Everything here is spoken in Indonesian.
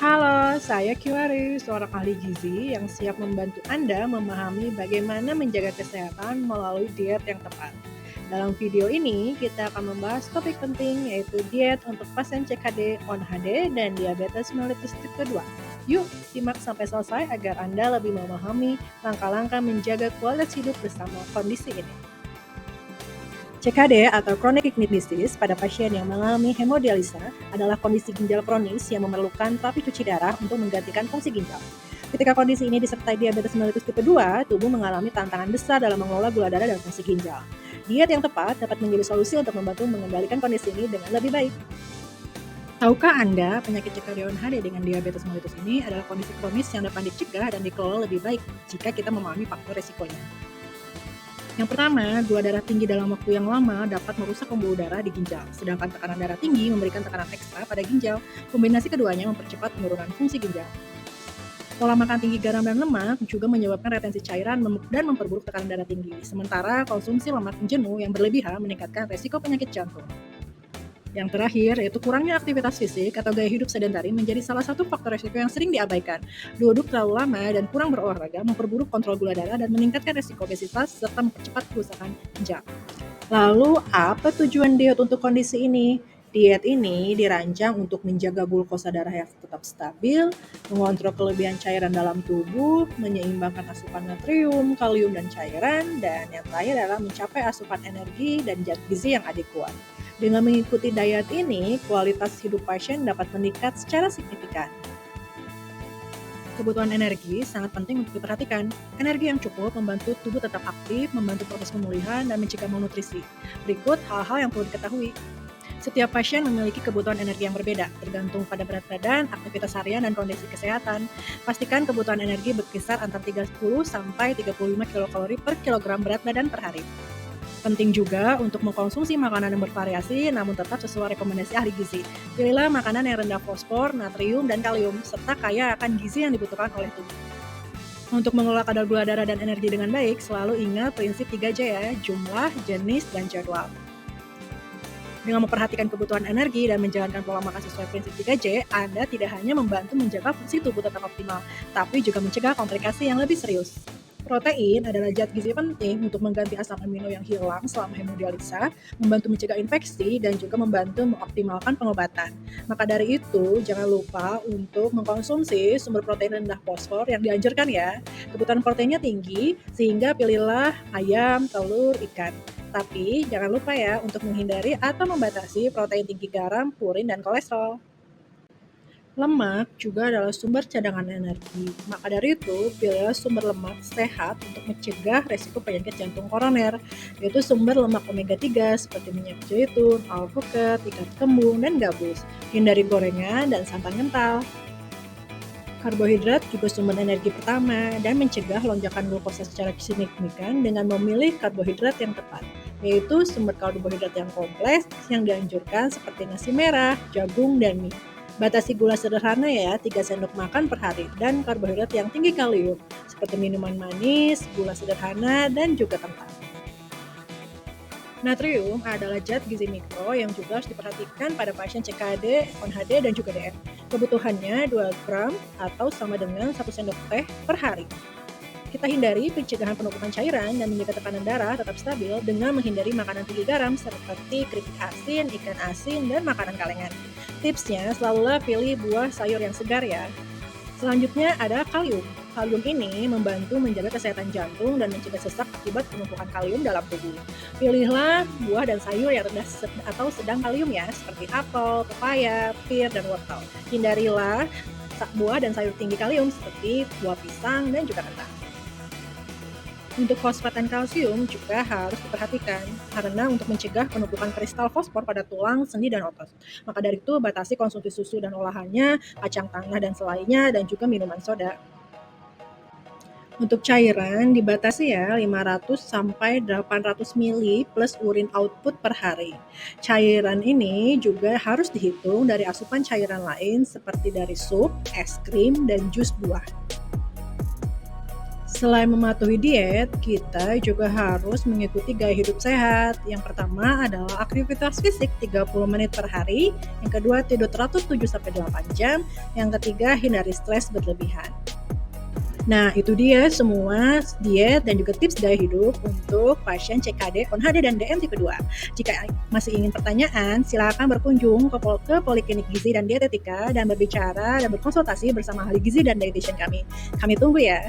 Halo, saya Kiwari, seorang ahli gizi yang siap membantu Anda memahami bagaimana menjaga kesehatan melalui diet yang tepat. Dalam video ini, kita akan membahas topik penting yaitu diet untuk pasien CKD, ONHD, dan diabetes mellitus tipe 2. Yuk, simak sampai selesai agar Anda lebih memahami langkah-langkah menjaga kualitas hidup bersama kondisi ini. CKD atau chronic kidney disease pada pasien yang mengalami hemodialisa adalah kondisi ginjal kronis yang memerlukan terapi cuci darah untuk menggantikan fungsi ginjal. Ketika kondisi ini disertai diabetes mellitus tipe 2, tubuh mengalami tantangan besar dalam mengelola gula darah dan fungsi ginjal. Diet yang tepat dapat menjadi solusi untuk membantu mengendalikan kondisi ini dengan lebih baik. Tahukah Anda penyakit CKD ONHD dengan diabetes mellitus ini adalah kondisi kronis yang dapat dicegah dan dikelola lebih baik jika kita memahami faktor resikonya? Yang pertama, gula darah tinggi dalam waktu yang lama dapat merusak pembuluh darah di ginjal, sedangkan tekanan darah tinggi memberikan tekanan ekstra pada ginjal. Kombinasi keduanya mempercepat penurunan fungsi ginjal. Pola makan tinggi garam dan lemak juga menyebabkan retensi cairan dan memperburuk tekanan darah tinggi, sementara konsumsi lemak jenuh yang berlebihan meningkatkan resiko penyakit jantung. Yang terakhir, yaitu kurangnya aktivitas fisik atau gaya hidup sedentari menjadi salah satu faktor risiko yang sering diabaikan. Duduk terlalu lama dan kurang berolahraga memperburuk kontrol gula darah dan meningkatkan risiko obesitas serta mempercepat kerusakan ginjal. Lalu, apa tujuan diet untuk kondisi ini? Diet ini dirancang untuk menjaga glukosa darah yang tetap stabil, mengontrol kelebihan cairan dalam tubuh, menyeimbangkan asupan natrium, kalium, dan cairan, dan yang terakhir adalah mencapai asupan energi dan zat gizi yang adekuat. Dengan mengikuti diet ini, kualitas hidup pasien dapat meningkat secara signifikan. Kebutuhan energi sangat penting untuk diperhatikan. Energi yang cukup membantu tubuh tetap aktif, membantu proses pemulihan, dan mencegah malnutrisi. Berikut hal-hal yang perlu diketahui. Setiap pasien memiliki kebutuhan energi yang berbeda, tergantung pada berat badan, aktivitas harian, dan kondisi kesehatan. Pastikan kebutuhan energi berkisar antara 30 sampai 35 kilokalori per kilogram berat badan per hari. Penting juga untuk mengkonsumsi makanan yang bervariasi namun tetap sesuai rekomendasi ahli gizi. Pilihlah makanan yang rendah fosfor, natrium, dan kalium, serta kaya akan gizi yang dibutuhkan oleh tubuh. Untuk mengelola kadar gula darah dan energi dengan baik, selalu ingat prinsip 3J ya, jumlah, jenis, dan jadwal. Dengan memperhatikan kebutuhan energi dan menjalankan pola makan sesuai prinsip 3J, Anda tidak hanya membantu menjaga fungsi tubuh tetap optimal, tapi juga mencegah komplikasi yang lebih serius. Protein adalah zat gizi penting untuk mengganti asam amino yang hilang selama hemodialisa, membantu mencegah infeksi, dan juga membantu mengoptimalkan pengobatan. Maka dari itu, jangan lupa untuk mengkonsumsi sumber protein rendah fosfor yang dianjurkan ya. Kebutuhan proteinnya tinggi, sehingga pilihlah ayam, telur, ikan. Tapi jangan lupa ya untuk menghindari atau membatasi protein tinggi garam, purin, dan kolesterol. Lemak juga adalah sumber cadangan energi. Maka dari itu, pilihlah sumber lemak sehat untuk mencegah resiko penyakit jantung koroner, yaitu sumber lemak omega 3 seperti minyak zaitun, alpukat, ikan kembung, dan gabus. Hindari gorengan dan santan kental. Karbohidrat juga sumber energi pertama dan mencegah lonjakan glukosa secara signifikan dengan memilih karbohidrat yang tepat, yaitu sumber karbohidrat yang kompleks yang dianjurkan seperti nasi merah, jagung, dan mie. Batasi gula sederhana ya, 3 sendok makan per hari, dan karbohidrat yang tinggi kalium, seperti minuman manis, gula sederhana, dan juga kentang. Natrium adalah zat gizi mikro yang juga harus diperhatikan pada pasien CKD, ONHD, dan juga DM. Kebutuhannya 2 gram atau sama dengan 1 sendok teh per hari. Kita hindari pencegahan penumpukan cairan dan menjaga tekanan darah tetap stabil dengan menghindari makanan tinggi garam seperti keripik asin, ikan asin, dan makanan kalengan. Tipsnya, selalulah pilih buah sayur yang segar ya. Selanjutnya ada kalium. Kalium ini membantu menjaga kesehatan jantung dan mencegah sesak akibat penumpukan kalium dalam tubuh. Pilihlah buah dan sayur yang rendah atau sedang kalium ya, seperti apel, pepaya, pir, dan wortel. Hindarilah buah dan sayur tinggi kalium seperti buah pisang dan juga kentang. Untuk fosfat dan kalsium juga harus diperhatikan karena untuk mencegah penumpukan kristal fosfor pada tulang, sendi, dan otot. Maka dari itu batasi konsumsi susu dan olahannya, kacang tanah dan selainya, dan juga minuman soda. Untuk cairan dibatasi ya 500 sampai 800 ml plus urin output per hari. Cairan ini juga harus dihitung dari asupan cairan lain seperti dari sup, es krim, dan jus buah. Selain mematuhi diet, kita juga harus mengikuti gaya hidup sehat. Yang pertama adalah aktivitas fisik 30 menit per hari, yang kedua tidur teratur 7-8 jam, yang ketiga hindari stres berlebihan. Nah, itu dia semua diet dan juga tips gaya hidup untuk pasien CKD, ONHD, dan DM tipe 2. Jika masih ingin pertanyaan, silakan berkunjung ke Poliklinik Gizi dan Dietetika dan berbicara dan berkonsultasi bersama ahli gizi dan dietitian kami. Kami tunggu ya.